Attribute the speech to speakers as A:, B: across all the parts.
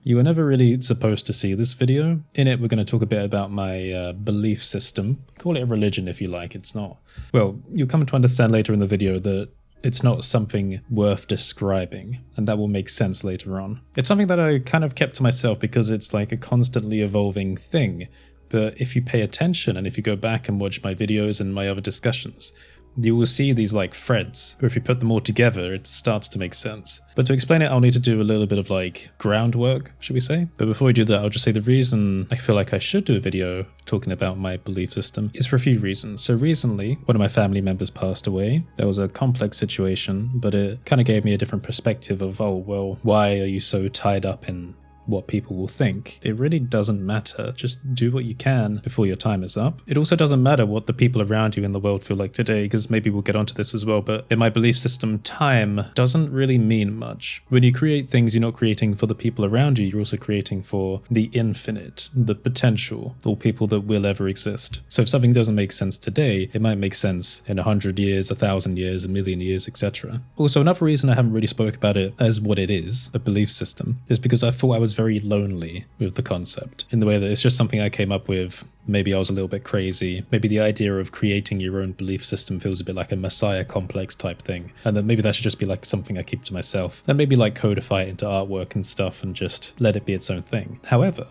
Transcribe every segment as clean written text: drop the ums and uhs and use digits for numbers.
A: You were never really supposed to see this video. In it, we're going to talk a bit about my belief system. Call it a religion if you like, it's not. Well, you'll come to understand later in the video that it's not something worth describing, and that will make sense later on. It's something that I kind of kept to myself because it's like a constantly evolving thing. But if you pay attention and if you go back and watch my videos and my other discussions, you will see these like threads, where if you put them all together, it starts to make sense. But to explain it, I'll need to do a little bit of like groundwork, should we say? But before we do that, I'll just say the reason I feel like I should do a video talking about my belief system is for a few reasons. So recently, one of my family members passed away. That was a complex situation, but it kind of gave me a different perspective of, oh, well, why are you so tied up in what people will think? It really doesn't matter. Just do what you can before your time is up. It also doesn't matter what the people around you in the world feel like today, because maybe we'll get onto this as well, but in my belief system, time doesn't really mean much. When you create things, you're not creating for the people around you, you're also creating for the infinite, the potential, all people that will ever exist. So if something doesn't make sense today, it might make sense in 100 years, 1,000 years, 1,000,000 years, etc. Also, another reason I haven't really spoke about it as what it is, a belief system, is because I thought I was very lonely with the concept, in the way that it's just something I came up with. Maybe I was a little bit crazy. Maybe the idea of creating your own belief system feels a bit like a messiah complex type thing. And then maybe that should just be like something I keep to myself. Then maybe like codify it into artwork and stuff and just let it be its own thing. However,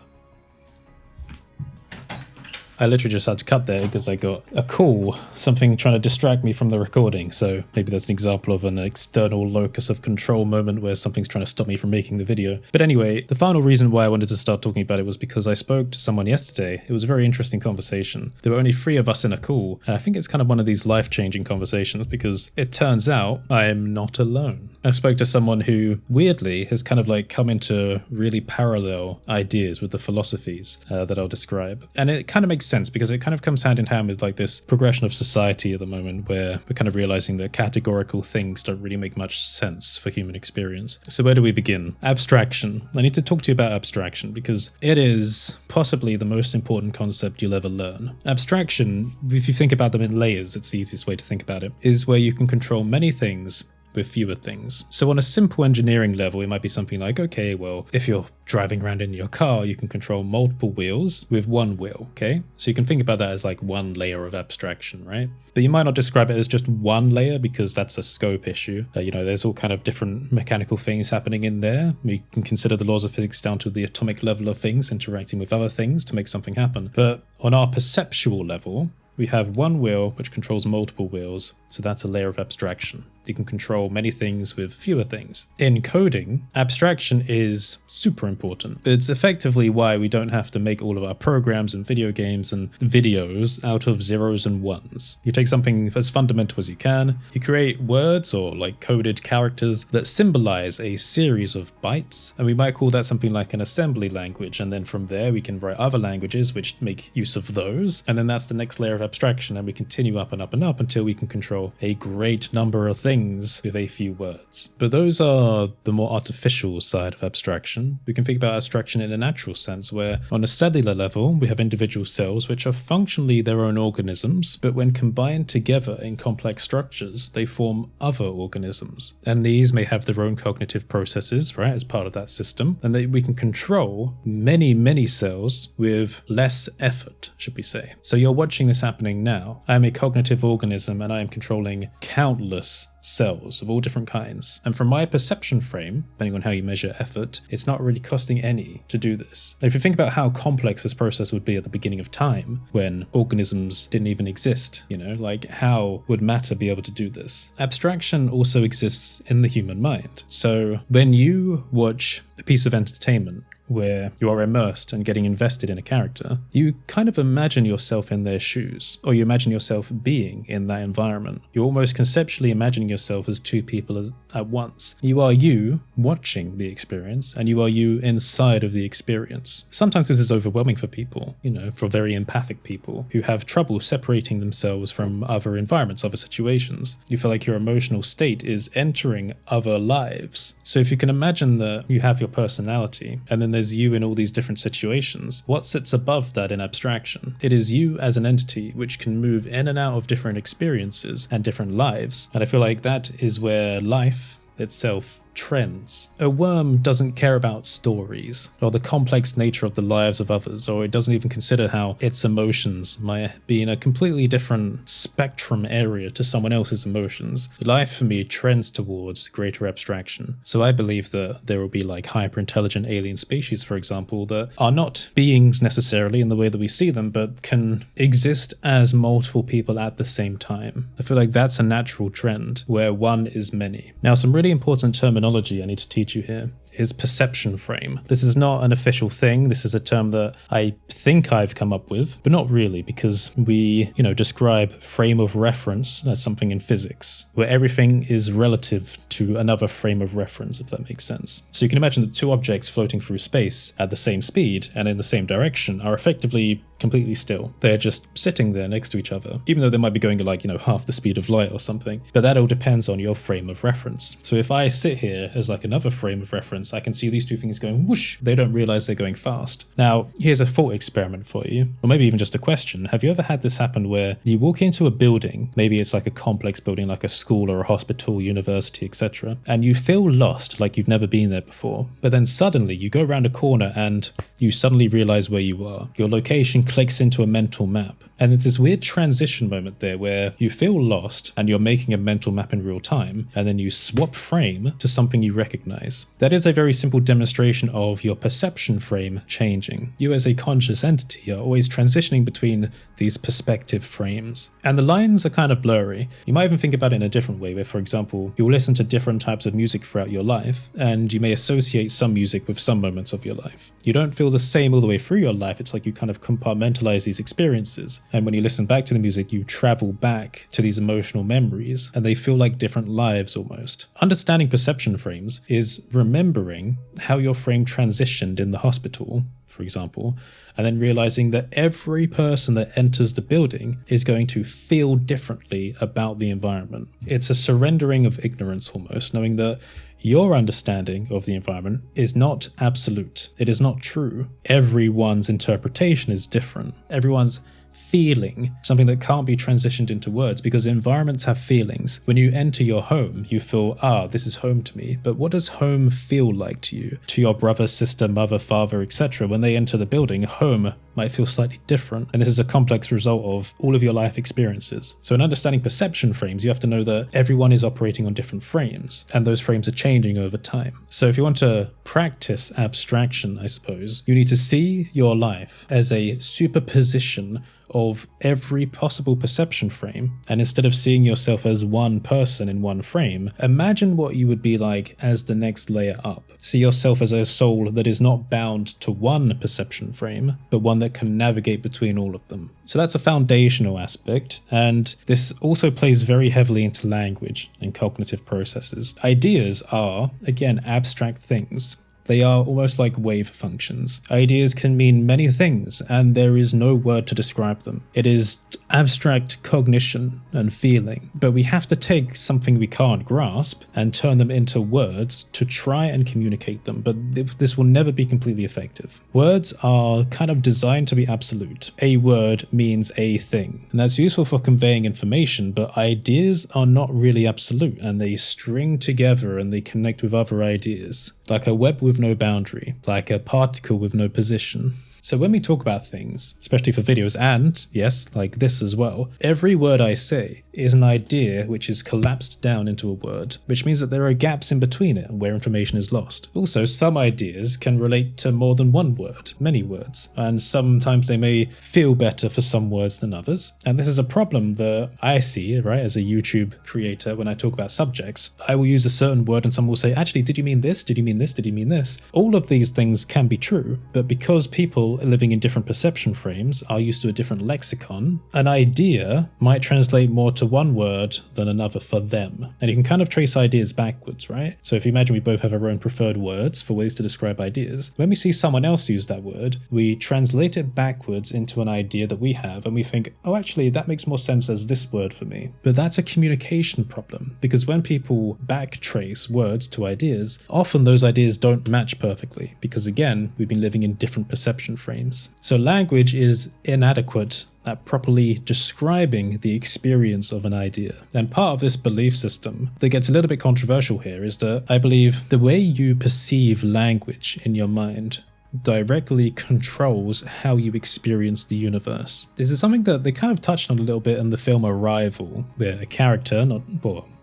A: I literally just had to cut there because I got a call, something trying to distract me from the recording. So maybe that's an example of an external locus of control moment where something's trying to stop me from making the video. But anyway, the final reason why I wanted to start talking about it was because I spoke to someone yesterday. It was a very interesting conversation. There were only 3 of us in a call, and I think it's kind of one of these life-changing conversations because it turns out I am not alone. I spoke to someone who, weirdly, has kind of like come into really parallel ideas with the philosophies that I'll describe. And it kind of makes sense because it kind of comes hand in hand with like this progression of society at the moment where we're kind of realizing that categorical things don't really make much sense for human experience. So where do we begin? Abstraction. I need to talk to you about abstraction because it is possibly the most important concept you'll ever learn. Abstraction, if you think about them in layers, it's the easiest way to think about it, is where you can control many things with fewer things. So on a simple engineering level, it might be something like, okay, well, if you're driving around in your car, you can control multiple wheels with one wheel, okay? So you can think about that as like one layer of abstraction, right? But you might not describe it as just one layer because that's a scope issue. There's all kind of different mechanical things happening in there. We can consider the laws of physics down to the atomic level of things interacting with other things to make something happen. But on our perceptual level, we have one wheel which controls multiple wheels, so that's a layer of abstraction. You can control many things with fewer things. In coding, abstraction is super important. It's effectively why we don't have to make all of our programs and video games and videos out of zeros and ones. You take something as fundamental as you can, you create words or like coded characters that symbolize a series of bytes, and we might call that something like an assembly language, and then from there we can write other languages which make use of those, and then that's the next layer of abstraction, and we continue up and up and up until we can control a great number of things with a few words. But those are the more artificial side of abstraction. We can think about abstraction in a natural sense, where on a cellular level, we have individual cells which are functionally their own organisms, but when combined together in complex structures, they form other organisms. And these may have their own cognitive processes, right, as part of that system, and we can control many, many cells with less effort, should we say. So you're watching this happening now. I am a cognitive organism and I am controlling countless cells of all different kinds. And from my perception frame, depending on how you measure effort, it's not really costing any to do this. And if you think about how complex this process would be at the beginning of time, when organisms didn't even exist, like how would matter be able to do this? Abstraction also exists in the human mind. So when you watch a piece of entertainment, where you are immersed and getting invested in a character, you kind of imagine yourself in their shoes, or you imagine yourself being in that environment. You're almost conceptually imagining yourself as 2 people at once. You are you watching the experience, and you are you inside of the experience. Sometimes this is overwhelming for people, for very empathic people who have trouble separating themselves from other environments, other situations. You feel like your emotional state is entering other lives. So if you can imagine that you have your personality, and then there's you in all these different situations, what sits above that in abstraction? It is you as an entity which can move in and out of different experiences and different lives. And I feel like that is where life itself trends. A worm doesn't care about stories or the complex nature of the lives of others, or it doesn't even consider how its emotions might be in a completely different spectrum area to someone else's emotions. Life for me trends towards greater abstraction. So I believe that there will be like hyper-intelligent alien species, for example, that are not beings necessarily in the way that we see them, but can exist as multiple people at the same time. I feel like that's a natural trend where one is many. Now, some really important terminology I need to teach you here is perception frame. This is not an official thing. This is a term that I think I've come up with, but not really, because we, describe frame of reference as something in physics, where everything is relative to another frame of reference, if that makes sense. So you can imagine that two objects floating through space at the same speed and in the same direction are effectively completely still. They're just sitting there next to each other, even though they might be going at half the speed of light or something. But that all depends on your frame of reference. So if I sit here as like another frame of reference, I can see these two things going whoosh. They don't realize they're going fast. Now, here's a thought experiment for you, or maybe even just a question. Have you ever had this happen where you walk into a building, maybe it's like a complex building like a school or a hospital, university, etc., and you feel lost, like you've never been there before, but then suddenly you go around a corner and you suddenly realize where you are. Your location clicks into a mental map. And it's this weird transition moment there where you feel lost and you're making a mental map in real time, and then you swap frame to something you recognize. That is a very simple demonstration of your perception frame changing. You as a conscious entity are always transitioning between these perspective frames. And the lines are kind of blurry. You might even think about it in a different way, where, for example, you'll listen to different types of music throughout your life, and you may associate some music with some moments of your life. You don't feel the same all the way through your life. It's like you kind of compartmentalize these experiences. And when you listen back to the music, you travel back to these emotional memories, and they feel like different lives almost. Understanding perception frames is remembering how your frame transitioned in the hospital, for example, and then realizing that every person that enters the building is going to feel differently about the environment. It's a surrendering of ignorance almost, knowing that your understanding of the environment is not absolute. It is not true. Everyone's interpretation is different. Everyone's feeling, something that can't be transitioned into words, because environments have feelings. When you enter your home, you feel, this is home to me. But what does home feel like to you? To your brother, sister, mother, father, etc. When they enter the building, home might feel slightly different. And this is a complex result of all of your life experiences. So in understanding perception frames, you have to know that everyone is operating on different frames, and those frames are changing over time. So if you want to practice abstraction, I suppose, you need to see your life as a superposition of every possible perception frame, and instead of seeing yourself as one person in one frame, imagine what you would be like as the next layer up. See yourself as a soul that is not bound to one perception frame, but one that can navigate between all of them. So that's a foundational aspect, and this also plays very heavily into language and cognitive processes. Ideas are, again, abstract things. They are almost like wave functions. Ideas can mean many things, and there is no word to describe them. It is abstract cognition and feeling, but we have to take something we can't grasp and turn them into words to try and communicate them, but this will never be completely effective. Words are kind of designed to be absolute. A word means a thing, and that's useful for conveying information, but ideas are not really absolute, and they string together and they connect with other ideas. Like a web with no boundary, like a particle with no position. So when we talk about things, especially for videos, and yes, like this as well, every word I say is an idea which is collapsed down into a word, which means that there are gaps in between it where information is lost. Also, some ideas can relate to more than one word, many words, and sometimes they may feel better for some words than others. And this is a problem that I see, right, as a YouTube creator. When I talk about subjects, I will use a certain word and someone will say, actually, did you mean this? Did you mean this? Did you mean this? All of these things can be true, but because people living in different perception frames are used to a different lexicon, an idea might translate more to one word than another for them. And you can kind of trace ideas backwards, right? So if you imagine we both have our own preferred words for ways to describe ideas, when we see someone else use that word, we translate it backwards into an idea that we have, and we think, oh, actually, that makes more sense as this word for me. But that's a communication problem, because when people backtrace words to ideas, often those ideas don't match perfectly, because again, we've been living in different perception frames. So language is inadequate at properly describing the experience of an idea. And part of this belief system that gets a little bit controversial here is that I believe the way you perceive language in your mind directly controls how you experience the universe. This is something that they kind of touched on a little bit in the film Arrival, where a character,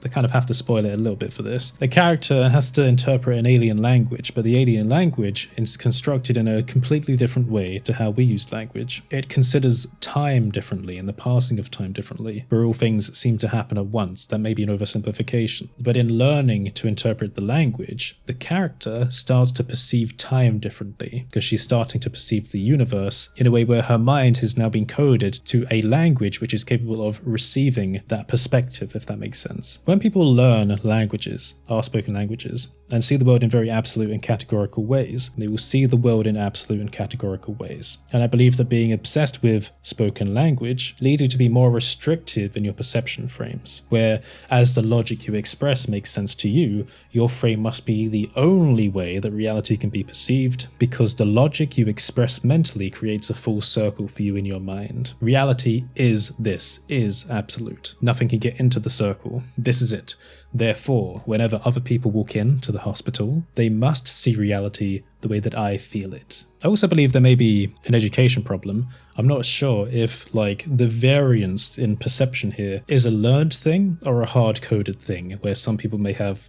A: they kind of have to spoil it a little bit for this. The character has to interpret an alien language, but the alien language is constructed in a completely different way to how we use language. It considers time differently and the passing of time differently, where all things seem to happen at once. That may be an oversimplification. But in learning to interpret the language, the character starts to perceive time differently, because she's starting to perceive the universe in a way where her mind has now been coded to a language which is capable of receiving that perspective, if that makes sense. When people learn languages, our spoken languages, and see the world in very absolute and categorical ways, they will see the world in absolute and categorical ways. And I believe that being obsessed with spoken language leads you to be more restrictive in your perception frames, where as the logic you express makes sense to you, your frame must be the only way that reality can be perceived, because the logic you express mentally creates a full circle for you in your mind. Reality is this, is absolute. Nothing can get into the circle. This is it. Therefore, whenever other people walk into the hospital, they must see reality the way that I feel it. I also believe there may be an education problem. I'm not sure if the variance in perception here is a learned thing or a hard-coded thing, where some people may have,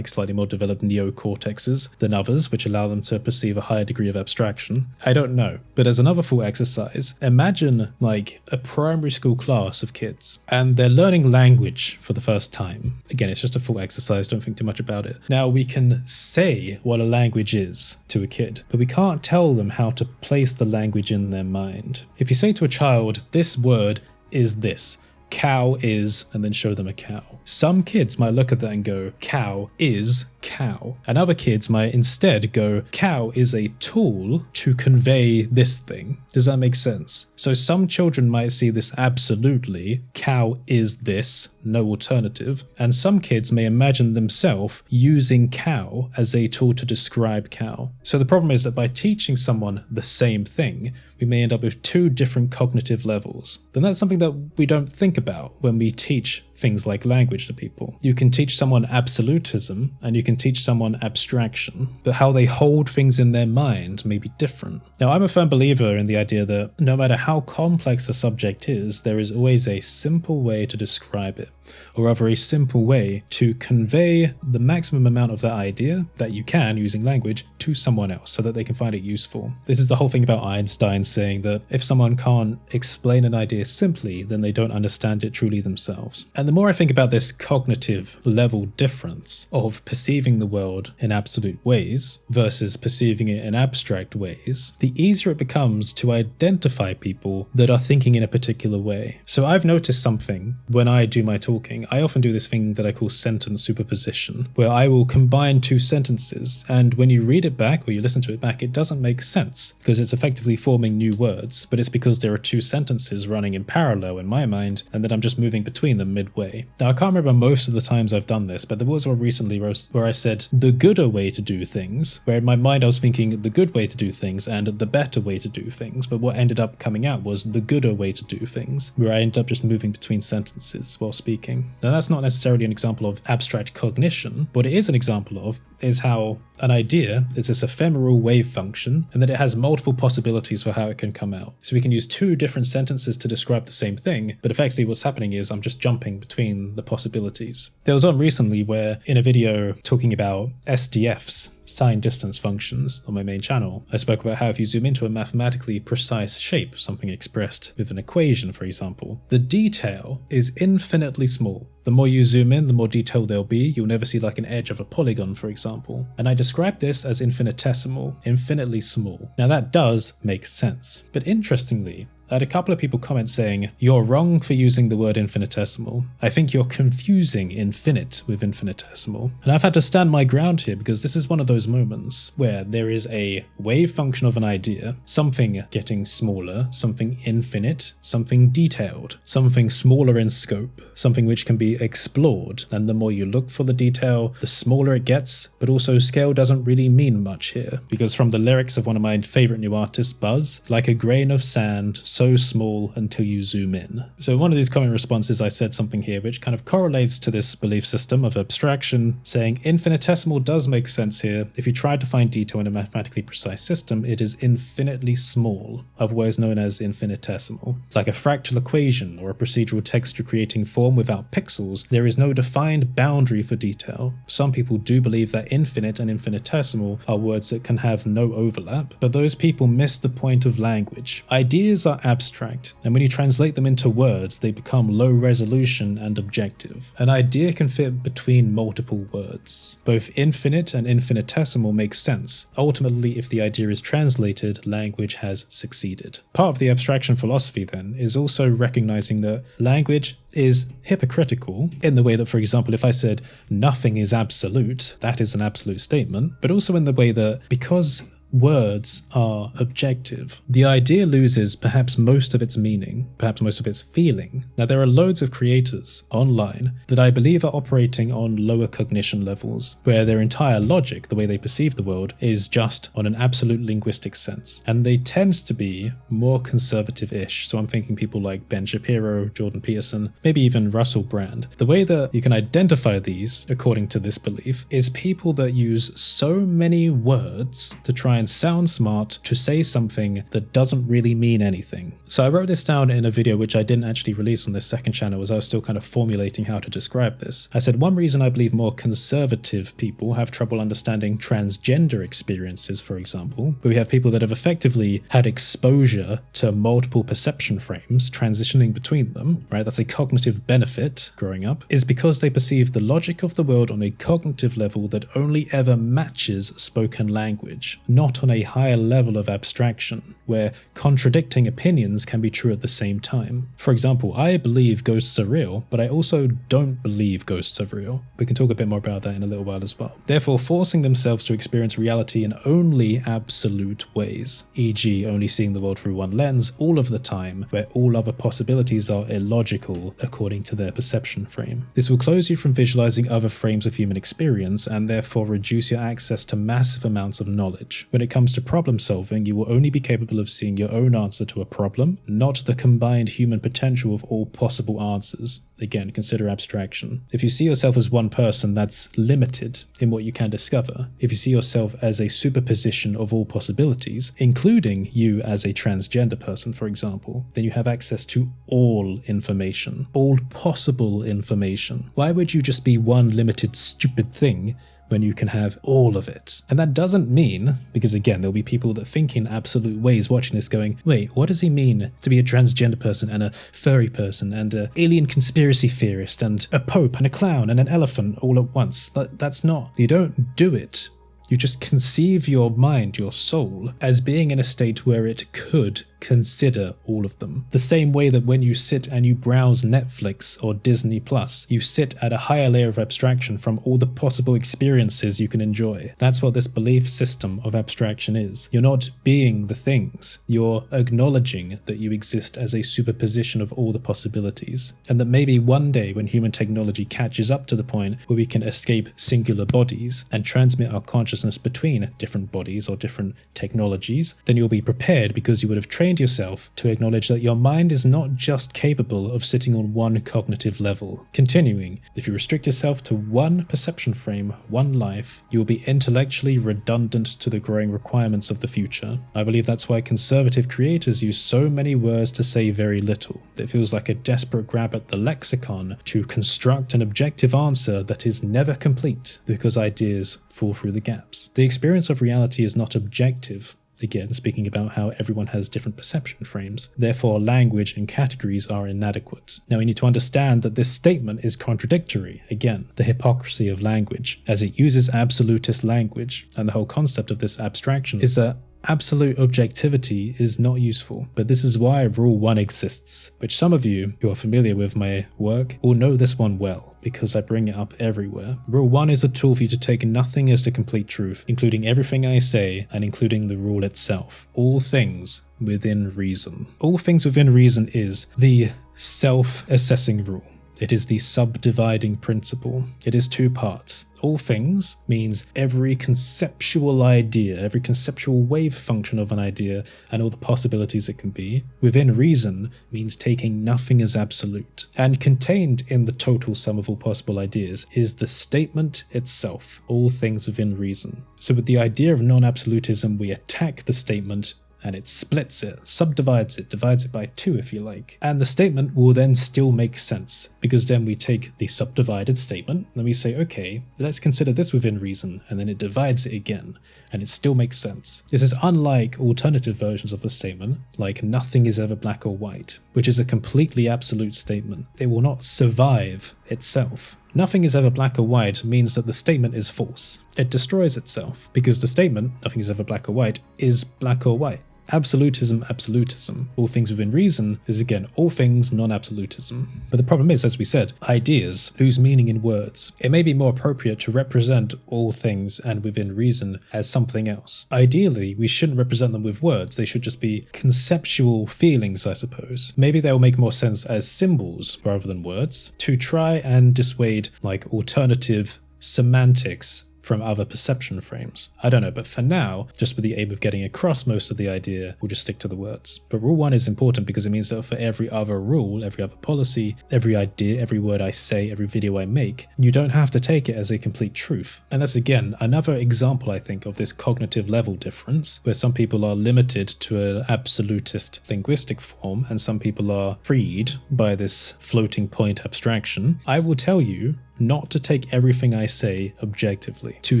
A: slightly more developed neocortexes than others, which allow them to perceive a higher degree of abstraction. I don't know. But as another full exercise, imagine a primary school class of kids, and they're learning language for the first time. Again, it's just a full exercise, don't think too much about it. Now, we can say what a language is to a kid, but we can't tell them how to place the language in their mind. If you say to a child, this word is this, cow is, and then show them a cow, some kids might look at that and go, cow is cow. And other kids might instead go, cow is a tool to convey this thing. Does that make sense? So some children might see this absolutely, cow is this, no alternative. And some kids may imagine themselves using cow as a tool to describe cow. So the problem is that by teaching someone the same thing, we may end up with two different cognitive levels. Then that's something that we don't think about when we teach things like language to people. You can teach someone absolutism and you can teach someone abstraction, but how they hold things in their mind may be different. Now, I'm a firm believer in the idea that no matter how complex a subject is, there is always a simple way to describe it, or rather a simple way to convey the maximum amount of that idea that you can using language to someone else so that they can find it useful. This is the whole thing about Einstein saying that if someone can't explain an idea simply, then they don't understand it truly themselves. And the more I think about this cognitive level difference of perceiving the world in absolute ways versus perceiving it in abstract ways, the easier it becomes to identify people that are thinking in a particular way. So I've noticed something when I do my talking. I often do this thing that I call sentence superposition, where I will combine two sentences, and when you read it back or you listen to it back, it doesn't make sense because it's effectively forming new words, but it's because there are two sentences running in parallel in my mind, and then I'm just moving between them midway. Now, I can't remember most of the times I've done this, but there was one recently where I said the gooder way to do things, where in my mind I was thinking the good way to do things and the better way to do things, but what ended up coming out was the gooder way to do things, where I ended up just moving between sentences while speaking. Now, that's not necessarily an example of abstract cognition. What it is an example of is how an idea is this ephemeral wave function, and that it has multiple possibilities for how it can come out. So we can use two different sentences to describe the same thing, but effectively what's happening is I'm just jumping between the possibilities. There was one recently where in a video talking about SDFs, sign distance functions, on my main channel, I spoke about how if you zoom into a mathematically precise shape, something expressed with an equation, for example, the detail is infinitely small. The more you zoom in, the more detail there'll be. You'll never see an edge of a polygon, for example. And I describe this as infinitesimal, infinitely small. Now that does make sense. But interestingly, I had a couple of people comment saying, "You're wrong for using the word infinitesimal. I think you're confusing infinite with infinitesimal." And I've had to stand my ground here because this is one of those moments where there is a wave function of an idea, something getting smaller, something infinite, something detailed, something smaller in scope, something which can be explored, and the more you look for the detail, the smaller it gets, but also scale doesn't really mean much here, because from the lyrics of one of my favorite new artists, Buzz, like a grain of sand, so small until you zoom in. So in one of these comment responses I said something here which kind of correlates to this belief system of abstraction, saying infinitesimal does make sense here. If you try to find detail in a mathematically precise system, it is infinitely small, otherwise known as infinitesimal. Like a fractal equation or a procedural texture creating form without pixels, there is no defined boundary for detail. Some people do believe that infinite and infinitesimal are words that can have no overlap, but those people miss the point of language. Ideas are abstract, and when you translate them into words, they become low resolution and objective. An idea can fit between multiple words. Both infinite and infinitesimal make sense. Ultimately, if the idea is translated, language has succeeded. Part of the abstraction philosophy, then, is also recognizing that language is hypocritical in the way that, for example, if I said nothing is absolute, that is an absolute statement, but also in the way that because words are objective, the idea loses perhaps most of its meaning, perhaps most of its feeling. Now, there are loads of creators online that I believe are operating on lower cognition levels, where their entire logic, the way they perceive the world, is just on an absolute linguistic sense. And they tend to be more conservative-ish. So I'm thinking people like Ben Shapiro, Jordan Peterson, maybe even Russell Brand. The way that you can identify these, according to this belief, is people that use so many words to try and sound smart to say something that doesn't really mean anything. So I wrote this down in a video which I didn't actually release on this second channel as I was still kind of formulating how to describe this. I said one reason I believe more conservative people have trouble understanding transgender experiences, for example, where we have people that have effectively had exposure to multiple perception frames, transitioning between them, right? That's a cognitive benefit growing up, is because they perceive the logic of the world on a cognitive level that only ever matches spoken language, not on a higher level of abstraction, where contradicting opinions can be true at the same time. For example, I believe ghosts are real, but I also don't believe ghosts are real. We can talk a bit more about that in a little while as well. Therefore, forcing themselves to experience reality in only absolute ways, e.g. only seeing the world through one lens all of the time, where all other possibilities are illogical according to their perception frame. This will close you from visualizing other frames of human experience and therefore reduce your access to massive amounts of knowledge. When it comes to problem solving, you will only be capable of seeing your own answer to a problem, not the combined human potential of all possible answers. Again, consider abstraction. If you see yourself as one person, that's limited in what you can discover. If you see yourself as a superposition of all possibilities, including you as a transgender person, for example, then you have access to all information, all possible information. Why would you just be one limited stupid thing when you can have all of it? And that doesn't mean, because again, there'll be people that think in absolute ways watching this going, wait, what does he mean to be a transgender person and a furry person and an alien conspiracy theorist and a pope and a clown and an elephant all at once? That's not. You don't do it. You just conceive your mind, your soul, as being in a state where it could consider all of them. The same way that when you sit and you browse Netflix or Disney Plus, you sit at a higher layer of abstraction from all the possible experiences you can enjoy. That's what this belief system of abstraction is. You're not being the things. You're acknowledging that you exist as a superposition of all the possibilities. And that maybe one day when human technology catches up to the point where we can escape singular bodies and transmit our consciousness between different bodies or different technologies, then you'll be prepared because you would have trained yourself to acknowledge that your mind is not just capable of sitting on one cognitive level. Continuing, if you restrict yourself to one perception frame, one life, you will be intellectually redundant to the growing requirements of the future. I believe that's why conservative creators use so many words to say very little. It feels like a desperate grab at the lexicon to construct an objective answer that is never complete because ideas fall through the gaps. The experience of reality is not objective. Again, speaking about how everyone has different perception frames. Therefore, language and categories are inadequate. Now, we need to understand that this statement is contradictory. Again, the hypocrisy of language, as it uses absolutist language. And the whole concept of this abstraction is that Absolute objectivity is not useful, but this is why Rule 1 exists, which some of you who are familiar with my work will know this one well, because I bring it up everywhere. Rule 1 is a tool for you to take nothing as the complete truth, including everything I say and including the rule itself. All things within reason. All things within reason is the self-assessing rule. It is the subdividing principle. It is 2 parts. All things means every conceptual idea, every conceptual wave function of an idea and all the possibilities it can be. Within reason means taking nothing as absolute. And contained in the total sum of all possible ideas is the statement itself, all things within reason. So with the idea of non-absolutism, we attack the statement and it splits it, subdivides it, divides it by 2 if you like. And the statement will then still make sense, because then we take the subdivided statement and we say, okay, let's consider this within reason, and then it divides it again, and it still makes sense. This is unlike alternative versions of the statement, like nothing is ever black or white, which is a completely absolute statement. It will not survive itself. Nothing is ever black or white means that the statement is false. It destroys itself, because the statement, nothing is ever black or white, is black or white. Absolutism, absolutism. All things within reason is again all things non-absolutism. But the problem is, as we said, ideas lose meaning in words. It may be more appropriate to represent all things and within reason as something else. Ideally, we shouldn't represent them with words. They should just be conceptual feelings, I suppose. Maybe they'll make more sense as symbols rather than words, to try and dissuade like alternative semantics from other perception frames. I don't know, but for now, just with the aim of getting across most of the idea, we'll just stick to the words. But rule 1 is important because it means that for every other rule, every other policy, every idea, every word I say, every video I make, you don't have to take it as a complete truth. And that's again another example, I think, of this cognitive level difference, where some people are limited to an absolutist linguistic form and some people are freed by this floating point abstraction. I will tell you not to take everything I say objectively, to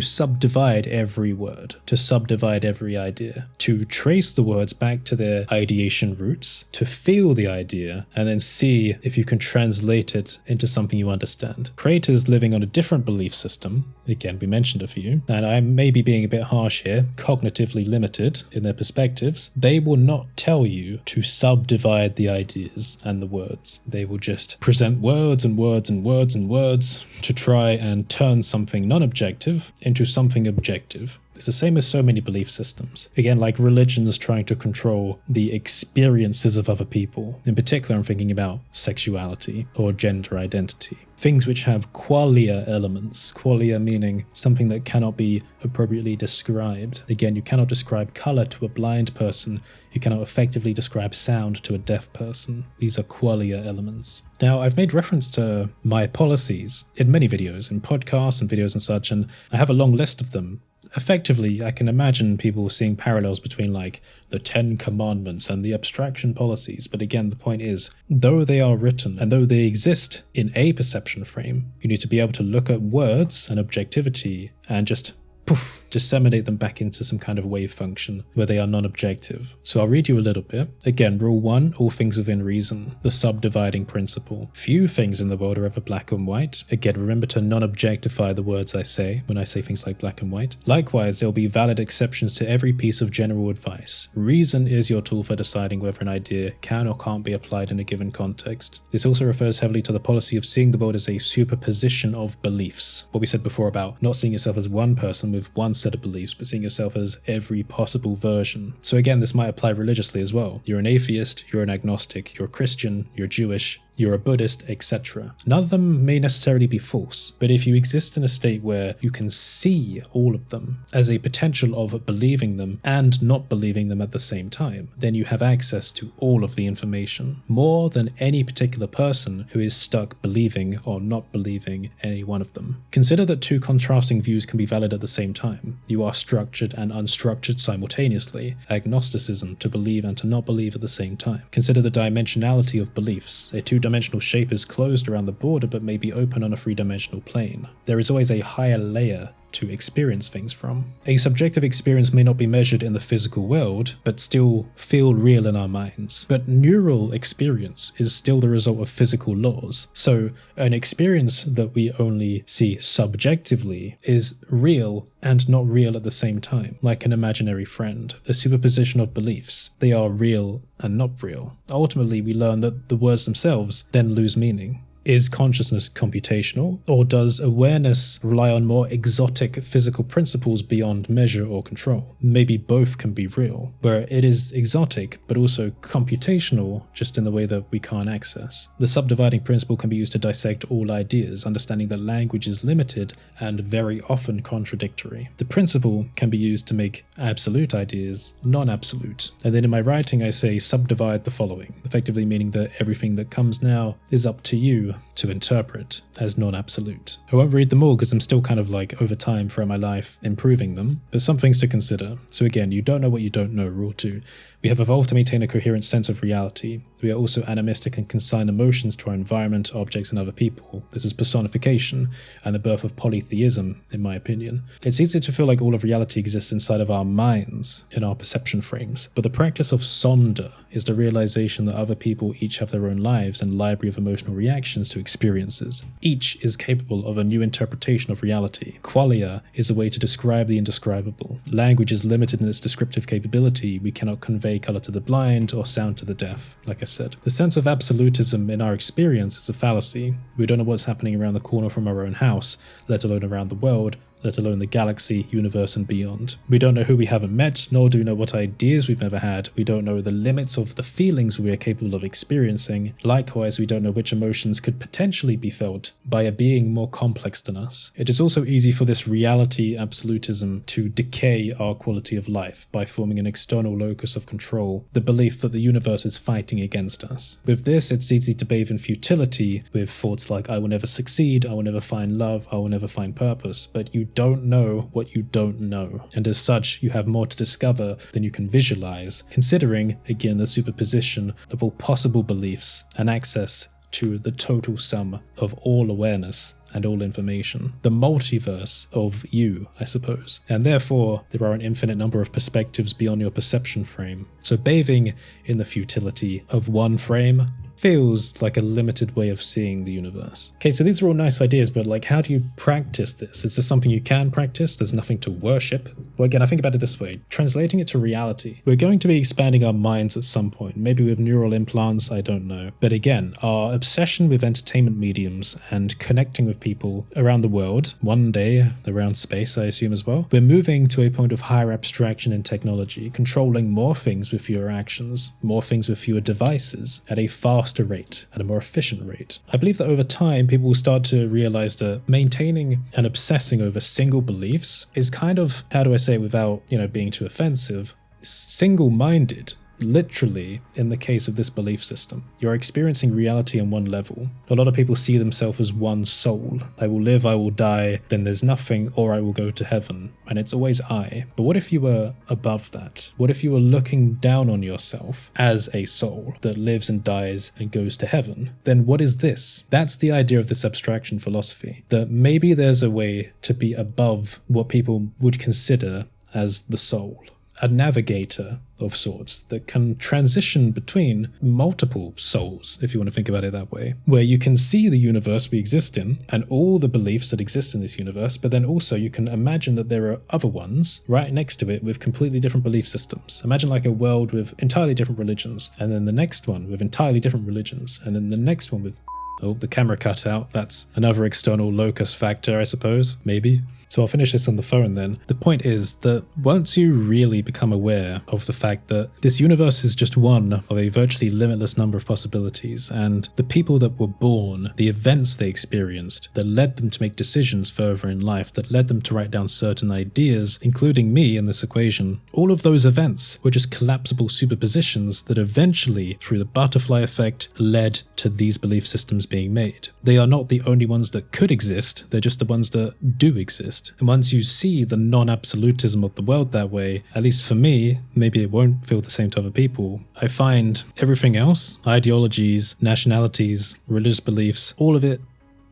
A: subdivide every word, to subdivide every idea, to trace the words back to their ideation roots, to feel the idea, and then see if you can translate it into something you understand. Creators living on a different belief system, again we mentioned a few, and I may be being a bit harsh here, cognitively limited in their perspectives, they will not tell you to subdivide the ideas and the words. They will just present words and words and words and words to try and turn something non-objective into something objective. It's the same as so many belief systems. Again, like religions trying to control the experiences of other people. In particular, I'm thinking about sexuality or gender identity. Things which have qualia elements. Qualia meaning something that cannot be appropriately described. Again, you cannot describe color to a blind person. You cannot effectively describe sound to a deaf person. These are qualia elements. Now, I've made reference to my policies in many videos, in podcasts and videos and such, and I have a long list of them. Effectively, I can imagine people seeing parallels between like the 10 commandments and the abstraction policies. But again, the point is, though they are written and though they exist in a perception frame, you need to be able to look at words and objectivity and just poof, disseminate them back into some kind of wave function where they are non-objective. So I'll read you a little bit. Again, rule 1, all things within reason, the subdividing principle. Few things in the world are ever black and white. Again, remember to non-objectify the words I say when I say things like black and white. Likewise, there will be valid exceptions to every piece of general advice. Reason is your tool for deciding whether an idea can or can't be applied in a given context. This also refers heavily to the policy of seeing the world as a superposition of beliefs. What we said before about not seeing yourself as one person with one set of beliefs, but seeing yourself as every possible version. So again, this might apply religiously as well. You're an atheist, you're an agnostic, you're a Christian, you're Jewish, you're a Buddhist, etc. None of them may necessarily be false, but if you exist in a state where you can see all of them as a potential of believing them and not believing them at the same time, then you have access to all of the information, more than any particular person who is stuck believing or not believing any one of them. Consider that 2 contrasting views can be valid at the same time. You are structured and unstructured simultaneously, agnosticism, to believe and to not believe at the same time. Consider the dimensionality of beliefs. A 2-dimensional shape is closed around the border but may be open on a 3-dimensional plane. There is always a higher layer to experience things from. A subjective experience may not be measured in the physical world, but still feel real in our minds. But neural experience is still the result of physical laws. So an experience that we only see subjectively is real and not real at the same time, like an imaginary friend, a superposition of beliefs. They are real and not real. Ultimately, we learn that the words themselves then lose meaning. Is consciousness computational, or does awareness rely on more exotic physical principles beyond measure or control? Maybe both can be real, where it is exotic but also computational, just in the way that we can't access. The subdividing principle can be used to dissect all ideas, understanding that language is limited and very often contradictory. The principle can be used to make absolute ideas non-absolute. And then in my writing I say subdivide the following, effectively meaning that everything that comes now is up to you to interpret as non-absolute. I won't read them all because I'm still kind of like over time throughout my life improving them, but some things to consider. So again, you don't know what you don't know, rule 2. We have evolved to maintain a coherent sense of reality. We are also animistic and consign emotions to our environment, objects, and other people. This is personification and the birth of polytheism, in my opinion. It's easy to feel like all of reality exists inside of our minds, in our perception frames, but the practice of sonder is the realization that other people each have their own lives and library of emotional reactions to experiences. Each is capable of a new interpretation of reality. Qualia is a way to describe the indescribable. Language is limited in its descriptive capability. We cannot convey color to the blind or sound to the deaf, like I said. The sense of absolutism in our experience is a fallacy. We don't know what's happening around the corner from our own house, let alone around the world, let alone the galaxy, universe, and beyond. We don't know who we haven't met, nor do we know what ideas we've never had. We don't know the limits of the feelings we are capable of experiencing. Likewise, we don't know which emotions could potentially be felt by a being more complex than us. It is also easy for this reality absolutism to decay our quality of life by forming an external locus of control, the belief that the universe is fighting against us. With this, it's easy to bathe in futility with thoughts like, I will never succeed, I will never find love, I will never find purpose, but you don't know what you don't know, and as such you have more to discover than you can visualize, considering again the superposition of all possible beliefs and access to the total sum of all awareness and all information, the multiverse of you, I suppose. And therefore, there are an infinite number of perspectives beyond your perception frame. So bathing in the futility of one frame feels like a limited way of seeing the universe. Okay, so these are all nice ideas, but like, how do you practice this? Is this something you can practice? There's nothing to worship. Well, again, I think about it this way, translating it to reality. We're going to be expanding our minds at some point, maybe with neural implants, I don't know. But again, our obsession with entertainment mediums and connecting with people around the world, one day around space, I assume as well, we're moving to a point of higher abstraction in technology, controlling more things with fewer actions, more things with fewer devices, at a faster rate, at a more efficient rate. I believe that over time, people will start to realize that maintaining and obsessing over single beliefs is kind of, how do I say it without, being too offensive, single-minded. Literally, in the case of this belief system, you're experiencing reality on one level. A lot of people see themselves as one soul. I will live, I will die, then there's nothing, or I will go to heaven. And it's always I. But what if you were above that? What if you were looking down on yourself as a soul that lives and dies and goes to heaven? Then what is this? That's the idea of this abstraction philosophy. That maybe there's a way to be above what people would consider as the soul. A navigator of sorts that can transition between multiple souls, if you want to think about it that way, where you can see the universe we exist in and all the beliefs that exist in this universe, but then also you can imagine that there are other ones right next to it with completely different belief systems. Imagine like a world with entirely different religions, and then the next one with entirely different religions, and then the next one with... Oh, the camera cut out. That's another external locus factor, I suppose. Maybe. So I'll finish this on the phone then. The point is that once you really become aware of the fact that this universe is just one of a virtually limitless number of possibilities, and the people that were born, the events they experienced that led them to make decisions further in life, that led them to write down certain ideas, including me in this equation, all of those events were just collapsible superpositions that eventually, through the butterfly effect, led to these belief systems being made. They are not the only ones that could exist, they're just the ones that do exist. And once you see the non-absolutism of the world that way, at least for me, maybe it won't feel the same to other people, I find everything else, ideologies, nationalities, religious beliefs, all of it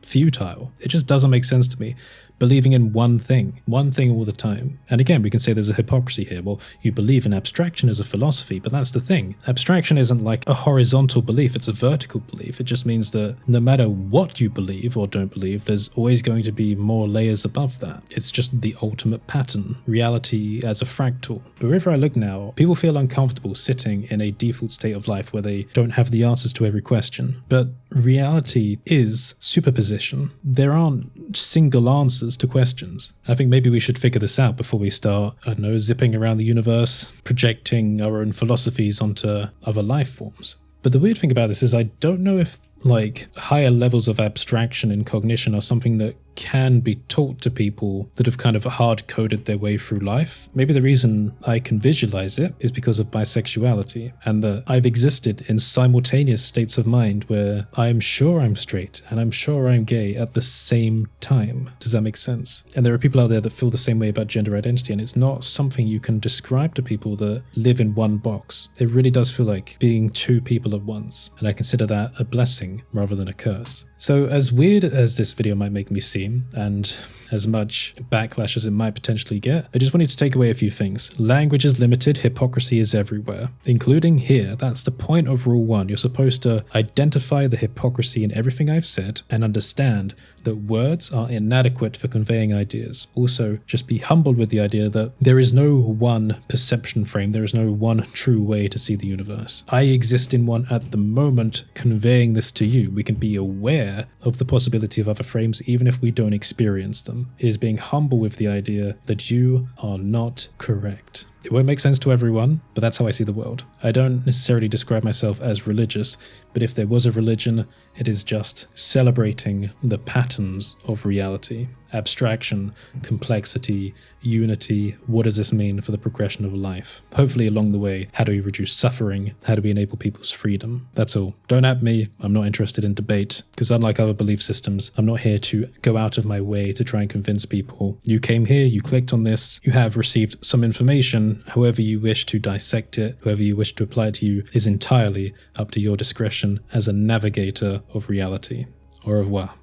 A: futile. It just doesn't make sense to me. believing in one thing all the time. And again, we can say there's a hypocrisy here. Well, you believe in abstraction as a philosophy, but that's the thing. Abstraction isn't like a horizontal belief, it's a vertical belief. It just means that no matter what you believe or don't believe, there's always going to be more layers above that. It's just the ultimate pattern, reality as a fractal. But wherever I look now, people feel uncomfortable sitting in a default state of life where they don't have the answers to every question. But reality is superposition. There aren't single answers to questions. I think maybe we should figure this out before we start, I don't know, zipping around the universe, projecting our own philosophies onto other life forms. But the weird thing about this is I don't know if like higher levels of abstraction in cognition are something that can be taught to people that have kind of hard-coded their way through life. Maybe the reason I can visualize it is because of bisexuality, and that I've existed in simultaneous states of mind where I'm sure I'm straight and I'm sure I'm gay at the same time. Does that make sense? And there are people out there that feel the same way about gender identity, and it's not something you can describe to people that live in one box. It really does feel like being two people at once, and I consider that a blessing rather than a curse. So as weird as this video might make me seem, and as much backlash as it might potentially get, I just wanted to take away a few things. Language is limited, hypocrisy is everywhere, including here. That's the point of rule 1. You're supposed to identify the hypocrisy in everything I've said and understand that words are inadequate for conveying ideas. Also, just be humbled with the idea that there is no one perception frame, there is no one true way to see the universe. I exist in one at the moment, conveying this to you. We can be aware of the possibility of other frames even if we don't experience them. It is being humble with the idea that you are not correct. It won't make sense to everyone, but that's how I see the world. I don't necessarily describe myself as religious, but if there was a religion, it is just celebrating the patterns of reality. Abstraction, complexity, unity. What does this mean for the progression of life? Hopefully along the way, how do we reduce suffering? How do we enable people's freedom? That's all. Don't at me. I'm not interested in debate, because unlike other belief systems, I'm not here to go out of my way to try and convince people. You came here, you clicked on this, you have received some information. However you wish to dissect it, however you wish to apply it to you, is entirely up to your discretion as a navigator of reality. Au revoir.